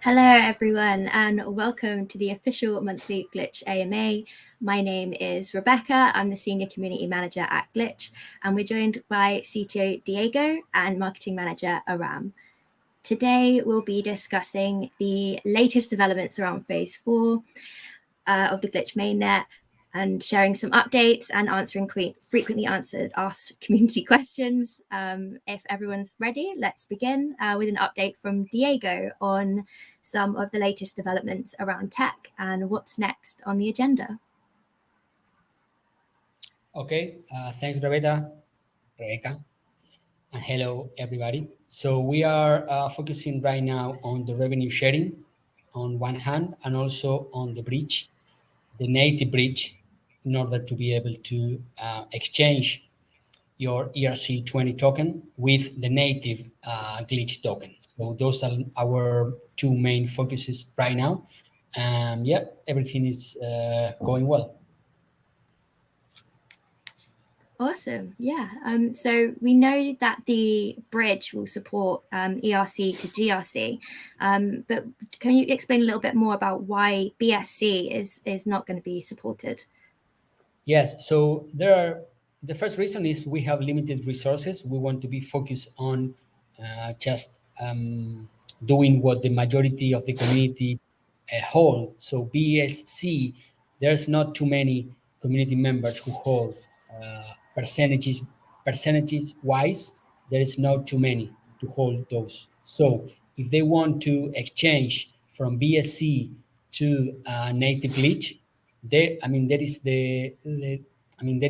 Hello everyone and welcome to the official monthly Glitch AMA. My name is Rebecca, I'm the Senior Community Manager at Glitch, and we're joined by CTO Diego and Marketing Manager Aram. Today we'll be discussing the latest developments around Phase 4 of the Glitch mainnet, and sharing some updates and answering frequently asked community questions. If everyone's ready, let's begin with an update from Diego on some of the latest developments around tech and what's next on the agenda. Okay, thanks, Rebecca, and hello, everybody. So we are focusing right now on the revenue sharing on one hand, and also on the bridge, the native bridge, in order to be able to exchange your ERC20 token with the native glitch token. So those are our two main focuses right now. Yeah, everything is going well. Awesome. Yeah. So we know that the bridge will support ERC to GRC, but can you explain a little bit more about why BSC is not going to be supported? Yes. So the first reason is we have limited resources. We want to be focused on just doing what the majority of the community hold. So BSC, there's not too many community members who hold percentages wise. There is not too many to hold those. So if they want to exchange from BSC to native glitch, there is there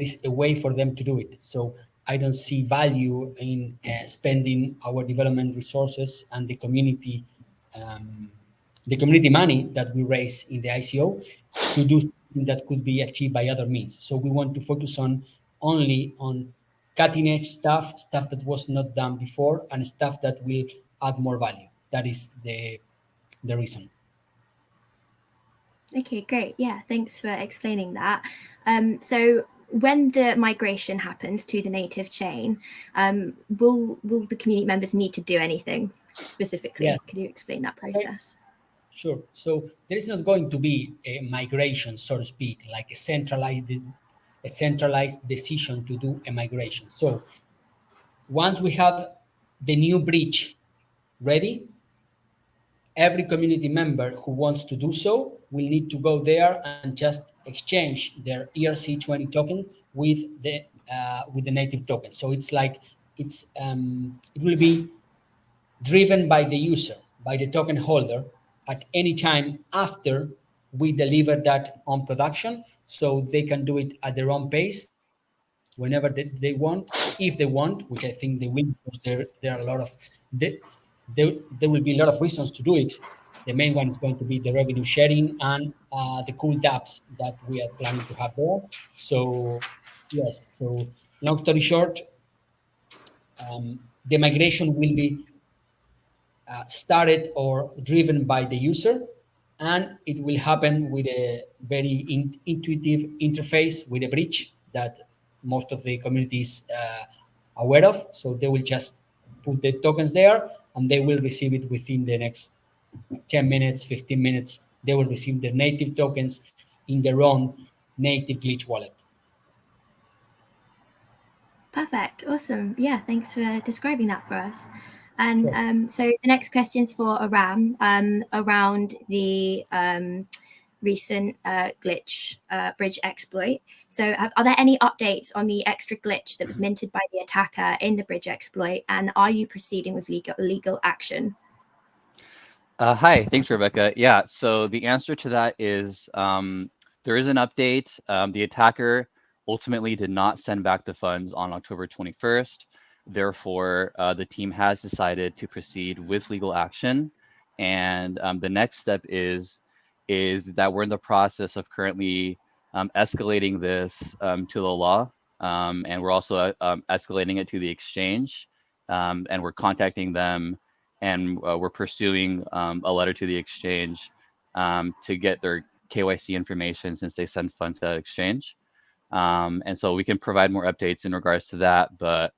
is a way for them to do it. So I don't see value in spending our development resources and the community money that we raise in the ICO to do something that could be achieved by other means. So we want to focus only on cutting edge stuff that was not done before, and stuff that will add more value. That is the reason. Okay, great. Yeah, thanks for explaining that. So when the migration happens to the native chain, will the community members need to do anything specifically? Yes. Can you explain that process? Sure. So there is not going to be a migration, so to speak, like a centralized decision to do a migration. So once we have the new bridge ready, every community member who wants to do so will need to go there and just exchange their ERC20 token with the native token. So it's like it will be driven by the user, by the token holder at any time after we deliver that on production, so they can do it at their own pace whenever they want, if they want, which I think they will, because there are a lot of there will be a lot of reasons to do it. The main one is going to be the revenue sharing and the cool dApps that we are planning to have there. So yes, so long story short, the migration will be started or driven by the user, and it will happen with a very intuitive interface with a bridge that most of the community is aware of. So they will just put the tokens there, and they will receive it within the next 10 minutes, 15 minutes. They will receive their native tokens in their own native glitch wallet. Perfect. Awesome. Yeah, thanks for describing that for us. And so the next question is for Aram around the recent glitch bridge exploit. So are there any updates on the extra glitch that was minted by the attacker in the bridge exploit, and are you proceeding with legal action? Hi, thanks, Rebecca. Yeah, so the answer to that is there is an update. The attacker ultimately did not send back the funds on October 21st. Therefore, the team has decided to proceed with legal action. And the next step is that we're in the process of currently escalating this to the law. And we're also escalating it to the exchange. And we're contacting them, and we're pursuing a letter to the exchange to get their KYC information, since they send funds to that exchange. And so we can provide more updates in regards to that. But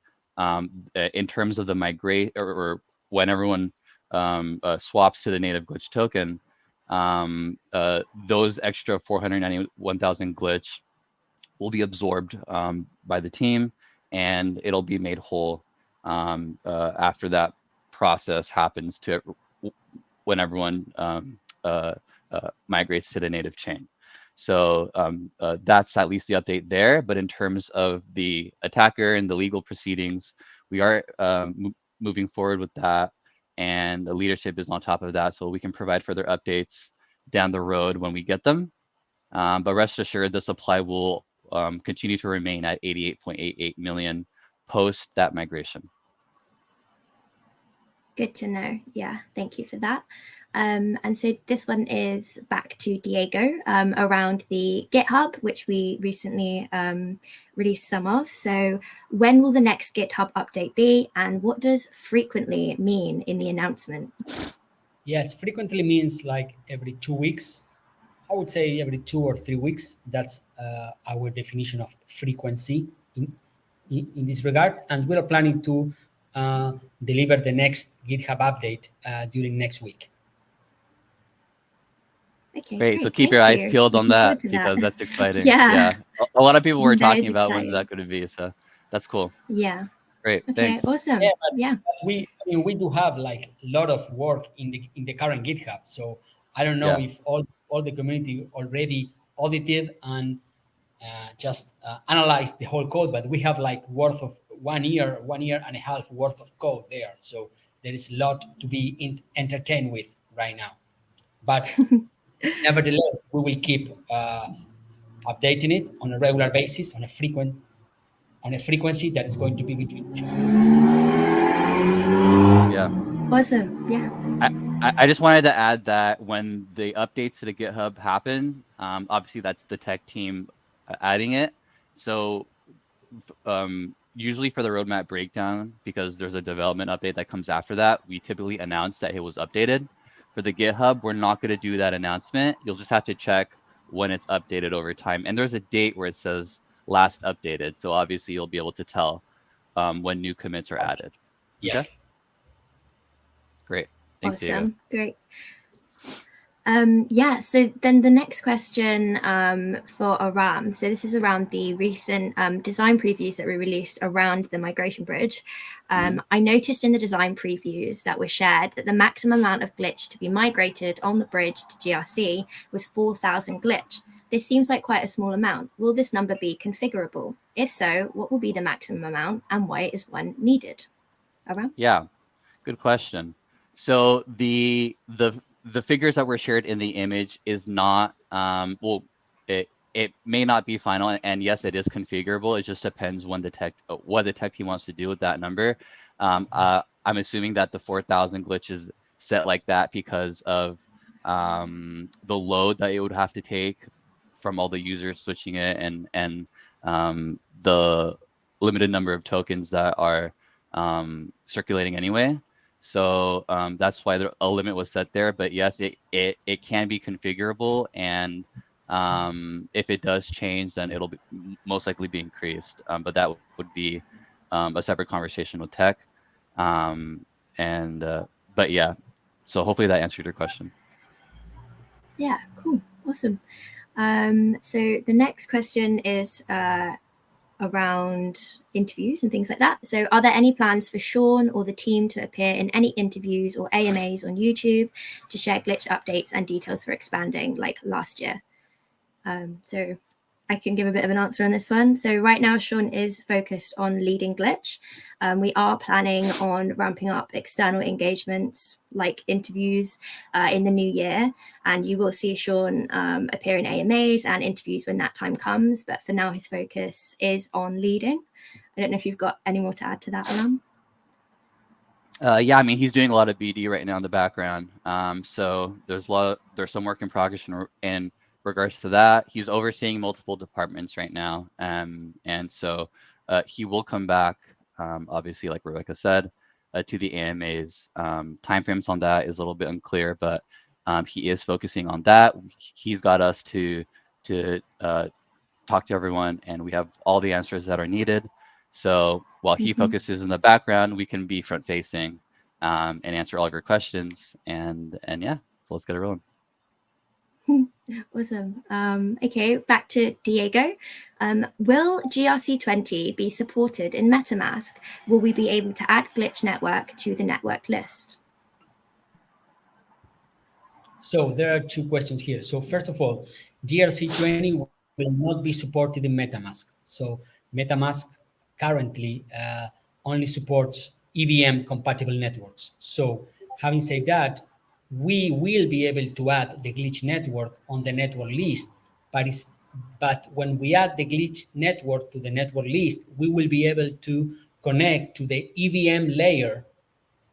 in terms of the migrate, or when everyone swaps to the native glitch token, those extra 491,000 glitch will be absorbed by the team, and it'll be made whole after that process happens to when everyone migrates to the native chain. So that's at least the update there. But in terms of the attacker and the legal proceedings, we are moving forward with that, and the leadership is on top of that, so we can provide further updates down the road when we get them. But rest assured, the supply will continue to remain at 88.88 million post that migration. Good to know. Yeah, thank you for that. And so this one is back to Diego around the GitHub, which we recently released some of. So when will the next GitHub update be, and what does frequently mean in the announcement? Yes, frequently means like every 2 weeks. I would say every 2 or 3 weeks. That's our definition of frequency in this regard. And we are planning to deliver the next GitHub update during next week. Okay, great. So keep your eyes peeled on that, because that's exciting. Yeah. A lot of people were That talking is about when's exciting. that going to be. So that's cool. Yeah. Great. Okay. Thanks. Awesome. Yeah, Yeah. we do have like a lot of work in the current GitHub. So I don't know if all the community already audited and just analyzed the whole code, but we have like worth of 1 year and a half worth of code there. So there is a lot to be entertained with right now. But nevertheless, we will keep updating it on a regular basis, on a frequency that is going to be between 2. Yeah. Awesome. Yeah. I just wanted to add that when the updates to the GitHub happen, obviously that's the tech team adding it. So usually for the roadmap breakdown, because there's a development update that comes after that, we typically announce that it was updated. For the GitHub, we're not going to do that announcement. You'll just have to check when it's updated over time. And there's a date where it says last updated. So obviously you'll be able to tell when new commits are added. Yeah. Okay? Great. Thanks, Awesome. Diego. Great. Yeah, so then the next question for Aram. So this is around the recent design previews that were released around the migration bridge. I noticed in the design previews that were shared that the maximum amount of glitch to be migrated on the bridge to GRC was 4,000 glitch. This seems like quite a small amount. Will this number be configurable? If so, what will be the maximum amount, and why is one needed? Aram? Yeah, good question. So the figures that were shared in the image is not well, it may not be final, and yes, it is configurable. It just depends when what the tech team wants to do with that number. I'm assuming that the 4,000 glitch is set like that because of the load that it would have to take from all the users switching it, and the limited number of tokens that are circulating anyway. So that's why a limit was set there. But yes, it can be configurable, and if it does change, then it'll most likely be increased. But that would be a separate conversation with tech. But yeah, so hopefully that answered your question. Yeah, cool, awesome. So the next question is around interviews and things like that. So are there any plans for Sean or the team to appear in any interviews or AMAs on YouTube to share glitch updates and details for expanding like last year? So I can give a bit of an answer on this one. So right now, Sean is focused on leading glitch. We are planning on ramping up external engagements like interviews in the new year. And you will see Sean appear in AMAs and interviews when that time comes. But for now, his focus is on leading. I don't know if you've got any more to add to that, Aram. Yeah, I mean, he's doing a lot of BD right now in the background. So there's some work in progress in regards to that. He's overseeing multiple departments right now. And so he will come back, obviously, like Rebecca said, to the AMAs. Timeframes on that is a little bit unclear, but he is focusing on that. He's got us to talk to everyone, and we have all the answers that are needed. So while he focuses in the background, we can be front facing and answer all of your questions. And yeah, so let's get it rolling. Awesome. Okay, back to Diego. Will GRC20 be supported in Metamask? Will we be able to add Glitch Network to the network list? So there are two questions here. So first of all, GRC20 will not be supported in Metamask. So Metamask currently only supports EVM compatible networks. So having said that, we will be able to add the glitch network on the network list, but when we add the glitch network to the network list, we will be able to connect to the EVM layer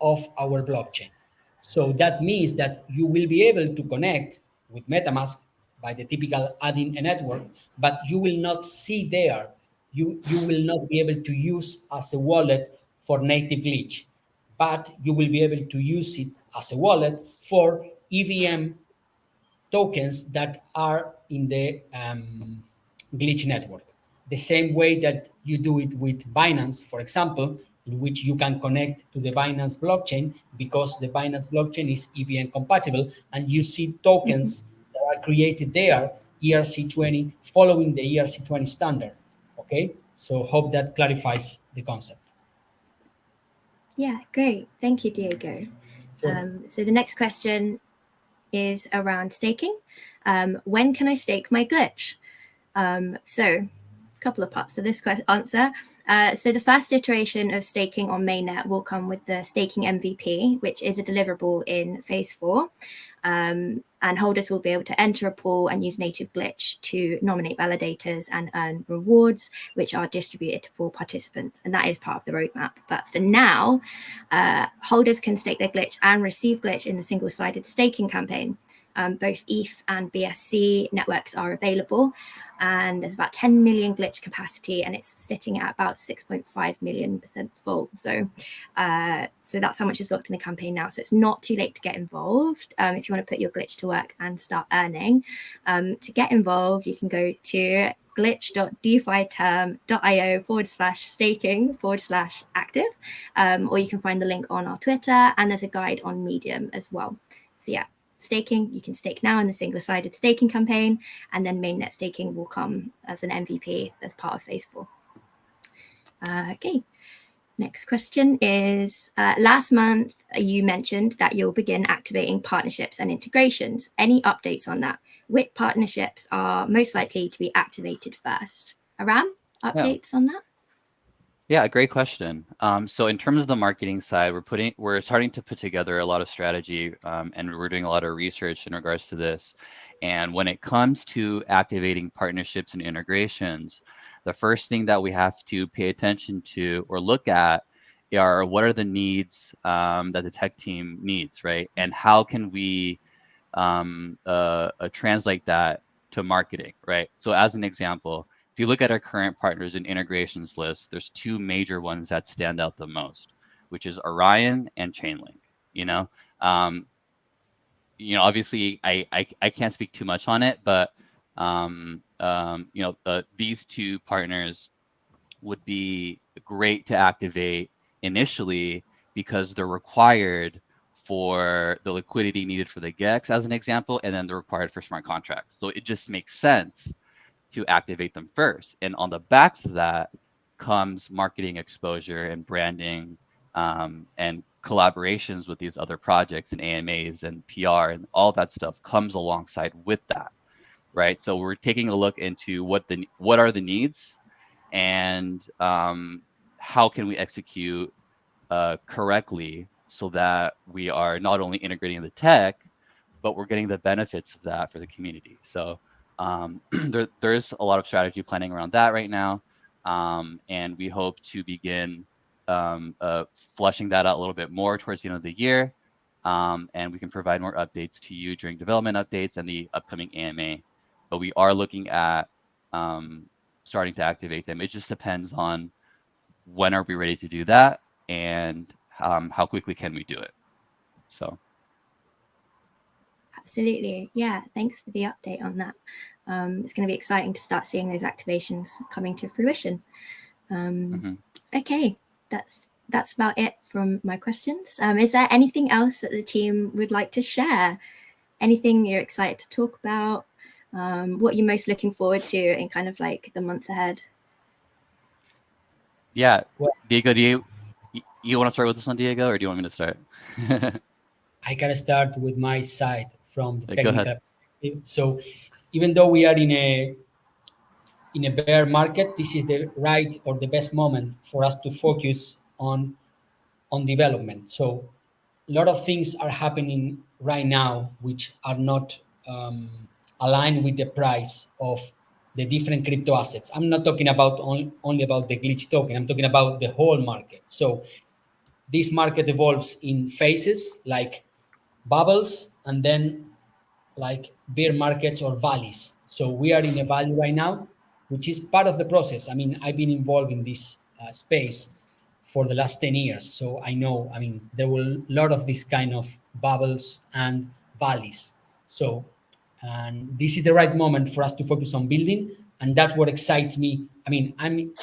of our blockchain. So that means that you will be able to connect with MetaMask by the typical adding a network, but you will not see there, you will not be able to use as a wallet for native glitch, but you will be able to use it as a wallet for EVM tokens that are in the glitch network. The same way that you do it with Binance, for example, in which you can connect to the Binance blockchain because the Binance blockchain is EVM compatible, and you see tokens that are created there, ERC20, following the ERC20 standard. Okay, so hope that clarifies the concept. Yeah, great. Thank you, Diego. Sure. So the next question is around staking. When can I stake my glitch? So a couple of parts to this answer. So the first iteration of staking on Mainnet will come with the staking MVP, which is a deliverable in phase 4. And holders will be able to enter a pool and use native glitch to nominate validators and earn rewards, which are distributed to pool participants. And that is part of the roadmap. But for now, holders can stake their glitch and receive glitch in the single-sided staking campaign. Both ETH and BSC networks are available, and there's about 10 million glitch capacity, and it's sitting at about 6.5 million % full. So that's how much is locked in the campaign now. So it's not too late to get involved if you want to put your glitch to work and start earning. To get involved, you can go to glitch.defiterm.io/staking/active, or you can find the link on our Twitter, and there's a guide on Medium as well. So yeah, staking, you can stake now in the single-sided staking campaign, and then mainnet staking will come as an MVP as part of phase 4. Okay, next question is, last month you mentioned that you'll begin activating partnerships and integrations. Any updates on that? Which partnerships are most likely to be activated first? Aram, updates on that? Yeah, great question. So in terms of the marketing side, we're starting to put together a lot of strategy, and we're doing a lot of research in regards to this. And when it comes to activating partnerships and integrations, the first thing that we have to pay attention to or look at are what are the needs that the tech team needs, right? And how can we translate that to marketing, right? So as an example, if you look at our current partners and integrations list, there's 2 major ones that stand out the most, which is Orion and Chainlink. Obviously I can't speak too much on it, but these 2 partners would be great to activate initially because they're required for the liquidity needed for the GEX as an example, and then they're required for smart contracts. So it just makes sense to activate them first. And on the backs of that comes marketing exposure and branding and collaborations with these other projects and AMAs and PR and all that stuff comes alongside with that, right? So we're taking a look into what are the needs and how can we execute correctly so that we are not only integrating the tech, but we're getting the benefits of that for the community. So there's a lot of strategy planning around that right now, and we hope to begin flushing that out a little bit more towards the end of the year, and we can provide more updates to you during development updates and the upcoming AMA. But we are looking at starting to activate them. It just depends on when are we ready to do that and how quickly can we do it. So. Absolutely. Yeah, thanks for the update on that. It's going to be exciting to start seeing those activations coming to fruition. Okay, that's that's about it from my questions. Is there anything else that the team would like to share? Anything you're excited to talk about? What you're most looking forward to in kind of like the month ahead? Yeah, Well, Diego, you want to start with this one, Diego, or do you want me to start? I can start with my side from the Go ahead. technical perspective. So even though we are in a bear market, this is the right or the best moment for us to focus on development. So a lot of things are happening right now which are not aligned with the price of the different crypto assets. I'm not talking about only about the glitch token. I'm talking about the whole market. So this market evolves in phases like bubbles and then like bear markets or valleys. So we are in a valley right now, which is part of the process. I mean, I've been involved in this space for the last 10 years. So I know, I mean, there were a lot of this kind of bubbles and valleys. So, and this is the right moment for us to focus on building. And that's what excites me. I mean, I'm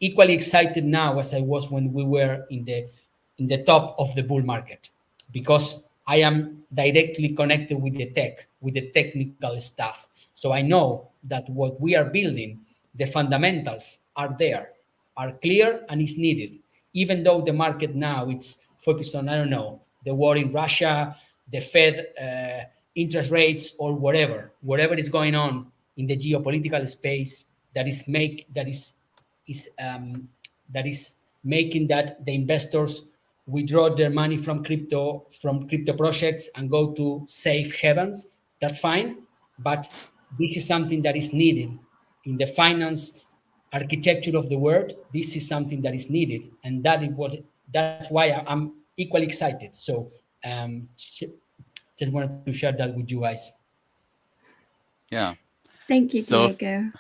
equally excited now as I was when we were in the top of the bull market, because I am directly connected with the tech, with the technical stuff. So I know that what we are building, the fundamentals are there, are clear, and is needed. Even though the market now it's focused on, I don't know, the war in Russia, the Fed interest rates, or whatever is going on in the geopolitical space is that is making that the investors withdraw their money from crypto projects and go to safe havens. That's fine, but this is something that is needed in the finance architecture of the world. This is something that is needed, and that's why I'm equally excited. So just wanted to share that with you guys. Yeah. Thank you, So Diego.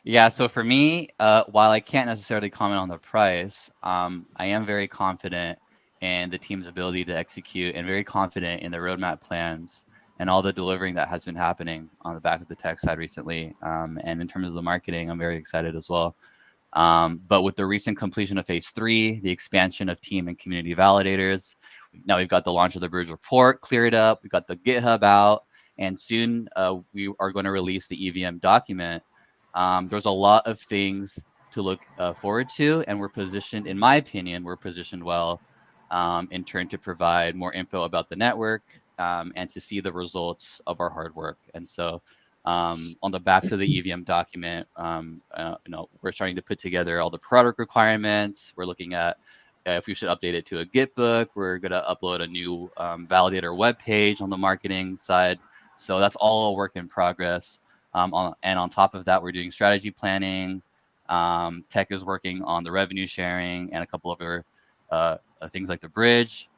yeah, so for me, while I can't necessarily comment on the price, I am very confident in the team's ability to execute and very confident in the roadmap plans and all the delivering that has been happening on the back of the tech side recently. And in terms of the marketing, I'm very excited as well. But with the recent completion of phase 3, the expansion of team and community validators, now we've got the launch of the Bridge report cleared up, we've got the GitHub out, and soon we are going to release the EVM document. There's a lot of things to look forward to, and we're positioned, in my opinion, we're positioned well in turn to provide more info about the network and to see the results of our hard work. And so on the backs of the EVM document, we're starting to put together all the product requirements. We're looking at if we should update it to a Git book. We're going to upload a new validator web page on the marketing side. So that's all a work in progress. And on top of that, we're doing strategy planning. Tech is working on the revenue sharing and a couple of other things like the bridge.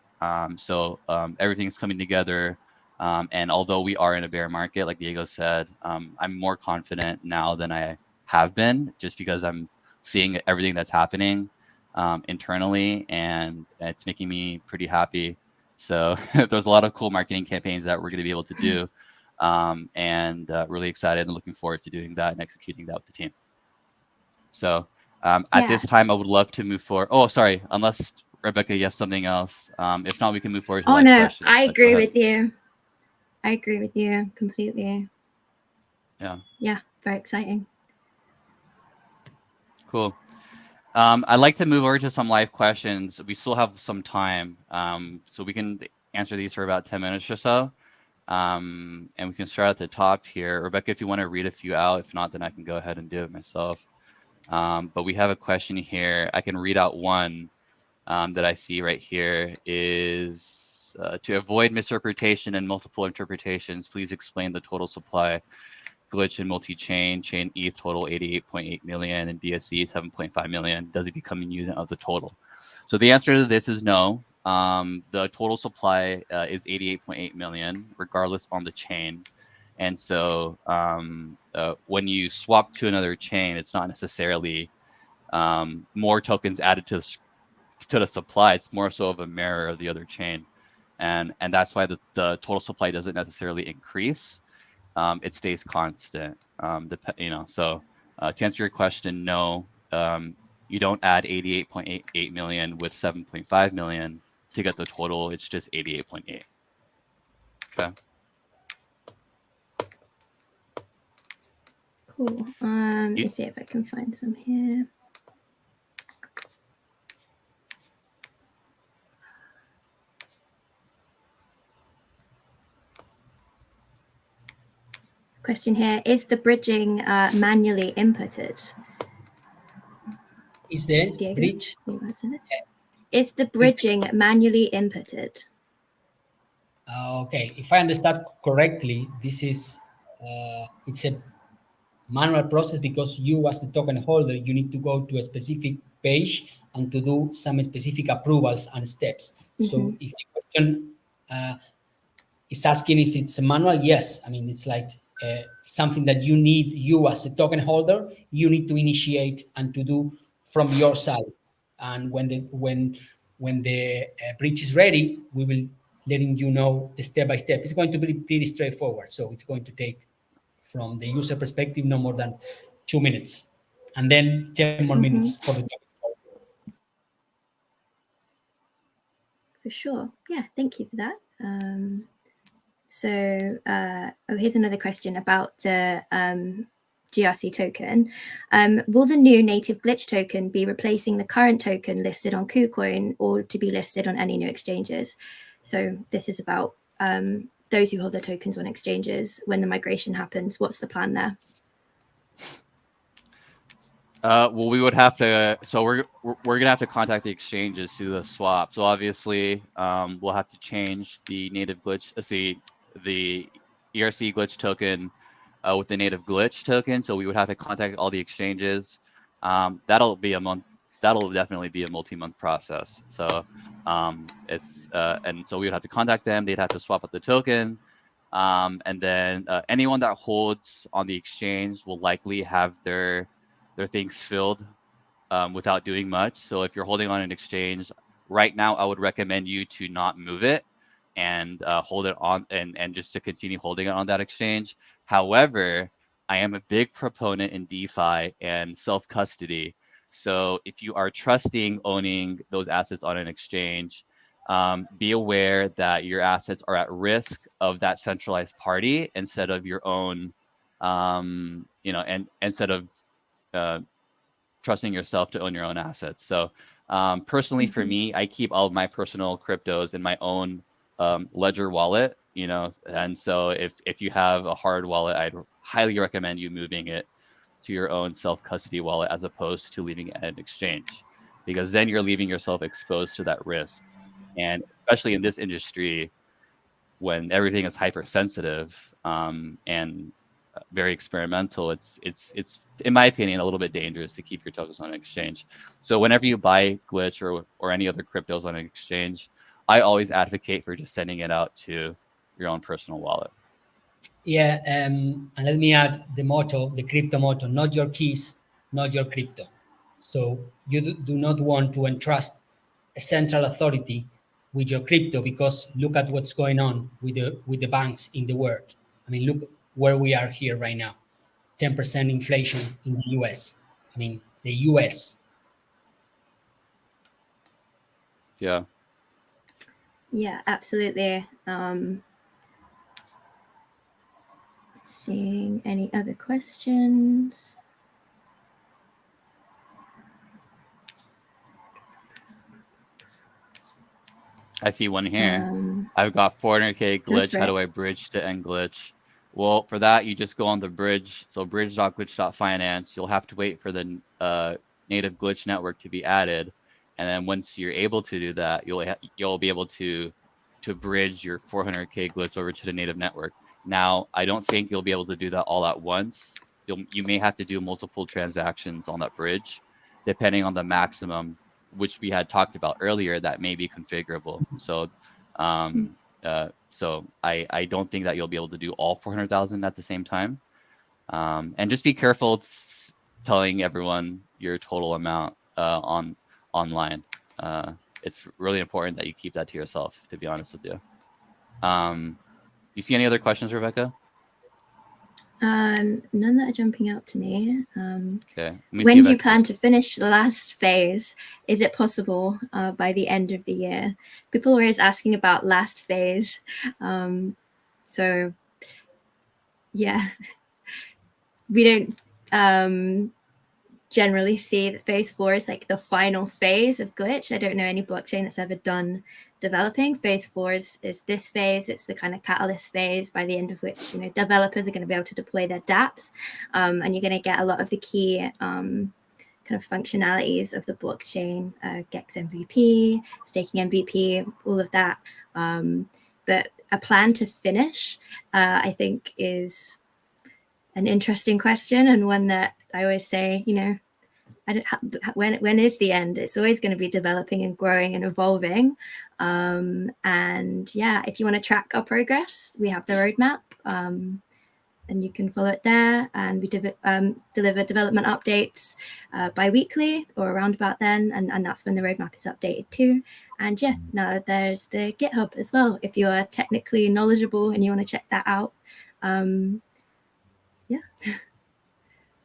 So everything's coming together. And although we are in a bear market, like Diego said, I'm more confident now than I have been, just because I'm seeing everything that's happening internally, and it's making me pretty happy. So there's a lot of cool marketing campaigns that we're going to be able to do. And really excited and looking forward to doing that and executing that with the team. So at this time, I would love to move forward. Oh, sorry, unless Rebecca, you have something else. If not, we can move forward to live questions. I agree with you. I agree with you completely. Yeah, very exciting. Cool. I'd like to move over to some live questions. We still have some time, so we can answer these for about 10 minutes or so. And we can start at the top here. Rebecca, if you want to read a few out, if not, then I can go ahead and do it myself. But we have a question here. I can read out one that I see right here is to avoid misinterpretation and multiple interpretations, please explain the total supply glitch in multi-chain, chain ETH total 88.8 million and BSC 7.5 million. Does it become a unit of the total? So the answer to this is no. The total supply is 88.8 million, regardless on the chain. And so when you swap to another chain, it's not necessarily more tokens added to the supply. It's more so of a mirror of the other chain. And that's why the total supply doesn't necessarily increase. It stays constant. So to answer your question, no. You don't add 88.88 million with 7.5 million to get the total. It's just 88.8. Okay. Cool. Let me see if I can find some here. Question here, is the bridging manually inputted? Is the Diego, bridge? can you answer this? Is the bridging manually inputted? Okay, if I understand correctly, this is it's a manual process because you, as the token holder, you need to go to a specific page and to do some specific approvals and steps. So if the question is asking if it's a manual, yes. I mean, it's like something that you need, you as a token holder, you need to initiate and to do from your side. And when the bridge is ready, we will letting you know the step by step. It's going to be pretty straightforward. So it's going to take, from the user perspective, no more than 2 minutes, and then 10 more minutes for the token holder. For sure. Yeah, thank you for that. Here's another question about the GRC token. Will the new native glitch token be replacing the current token listed on KuCoin or to be listed on any new exchanges? So this is about those who hold their tokens on exchanges. When the migration happens, what's the plan there? Well, we would have to. So we're gonna have to contact the exchanges to do the swap. So obviously, we'll have to change the native glitch, the ERC glitch token with the native glitch token. So we would have to contact all the exchanges. That'll be a month. That'll definitely be a multi-month process. So and so we would have to contact them. They'd have to swap out the token. And then anyone that holds on the exchange will likely have their things filled without doing much. So if you're holding on an exchange right now, I would recommend you to not move it and hold it on and just to continue holding it on that exchange. However, I am a big proponent in DeFi and self-custody. So if you are trusting owning those assets on an exchange, be aware that your assets are at risk of that centralized party instead of your own, and instead of trusting yourself to own your own assets. So personally, for me, I keep all of my personal cryptos in my own Ledger wallet, and so if you have a hard wallet, I'd highly recommend you moving it to your own self-custody wallet as opposed to leaving it at an exchange, because then you're leaving yourself exposed to that risk. And especially in this industry, when everything is hypersensitive and very experimental, it's in my opinion a little bit dangerous to keep your tokens on an exchange. So whenever you buy Glitch or any other cryptos on an exchange, I always advocate for just sending it out to your own personal wallet. Yeah, and let me add the motto, the crypto motto: not your keys, not your crypto. So you do not want to entrust a central authority with your crypto, because look at what's going on with the banks in the world. I mean, look where we are here right now. 10% inflation in the US. I mean, the US. Yeah. Yeah, absolutely. Seeing any other questions? I see one here. I've got 400K glitch. How do I bridge to end glitch? Well, for that, you just go on the bridge. So bridge.glitch.finance. You'll have to wait for the native glitch network to be added. And then once you're able to do that, you'll be able to bridge your 400K glitch over to the native network. Now, I don't think you'll be able to do that all at once. You may have to do multiple transactions on that bridge, depending on the maximum, which we had talked about earlier, that may be configurable. So, so I don't think that you'll be able to do all 400,000 at the same time. And just be careful telling everyone your total amount online. It's really important that you keep that to yourself, to be honest with you. Do you see any other questions, Rebecca? None that are jumping out to me. Okay. When do you plan to finish the last phase? Is it possible by the end of the year? People are always asking about last phase. So yeah, we don't generally see that phase 4 is like the final phase of Glitch. I don't know any blockchain that's ever done developing. Phase 4 is this phase. It's the kind of catalyst phase by the end of which, you know, developers are going to be able to deploy their dApps, and you're going to get a lot of the key kind of functionalities of the blockchain, GEX MVP, staking MVP, all of that. But a plan to finish, I think, is an interesting question, and one that I always say, you know, when is the end? It's always going to be developing and growing and evolving. And yeah, if you want to track our progress, we have the roadmap, and you can follow it there. And we deliver development updates bi-weekly or around about then, and that's when the roadmap is updated too. And yeah, now there's the GitHub as well, if you are technically knowledgeable and you want to check that out.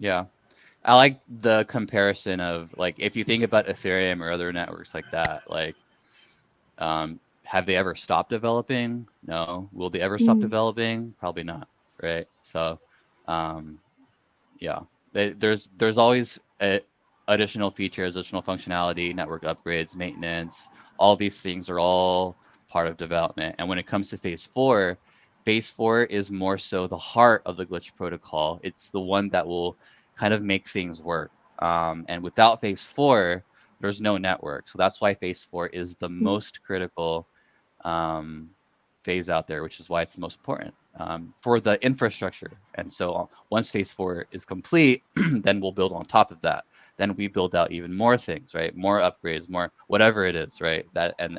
Yeah. I like the comparison of, like, if you think about Ethereum or other networks like that, like, have they ever stopped developing? No. Will they ever stop developing? Probably not, right? So, yeah, there's always additional features, additional functionality, network upgrades, maintenance. All these things are all part of development. And when it comes to phase 4 is more so the heart of the Glitch protocol. It's the one that will kind of make things work. And without phase 4, there's no network. So that's why phase 4 is the most critical phase out there, which is why it's the most important for the infrastructure. And so once phase 4 is complete, then we'll build on top of that. Then we build out even more things, right? More upgrades, more whatever it is, right? That and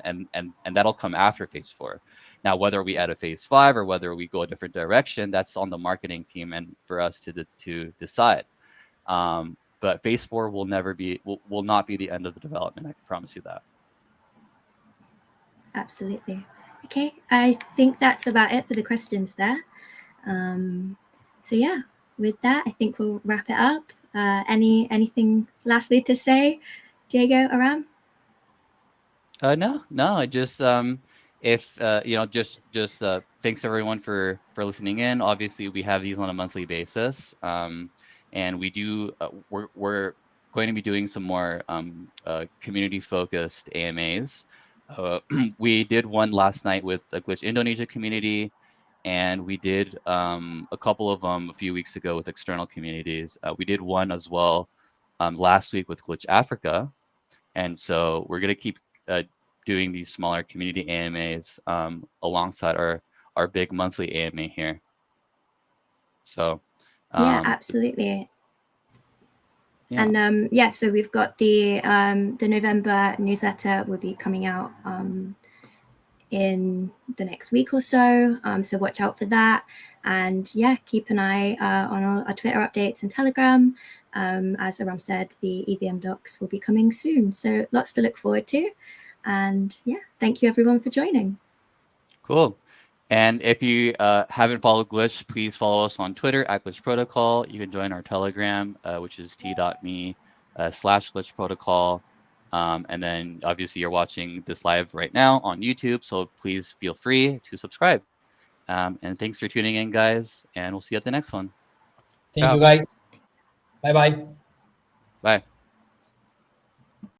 that'll come after phase 4. Now, whether we add a phase 5 or whether we go a different direction, that's on the marketing team and for us to decide. But phase 4 will never be will not be the end of the development. I can promise you that. Absolutely. Okay, I think that's about it for the questions there. So yeah, with that, I think we'll wrap it up. Anything lastly to say, Diego, Aram? No, I just if you know, just thanks everyone for listening in. Obviously, we have these on a monthly basis, and we do we're going to be doing some more community focused AMAs. We did one last night with the Glitch Indonesia community, and we did a couple of them a few weeks ago with external communities. We did one as well last week with Glitch Africa, and so we're gonna keep doing these smaller community AMAs alongside our big monthly AMA here. So yeah, absolutely. Yeah. And yeah, so we've got the November newsletter will be coming out in the next week or so. So watch out for that. And yeah, keep an eye on our Twitter updates and Telegram. As Aram said, the EVM docs will be coming soon. So lots to look forward to. And yeah, thank you everyone for joining. Cool. And if you haven't followed Glitch, please follow us on Twitter at Glitch Protocol. You can join our Telegram, which is t.me/Glitch Protocol. And then obviously you're watching this live right now on YouTube, so please feel free to subscribe. And thanks for tuning in, guys, and we'll see you at the next one. Thank you, guys. Bye-bye. Bye.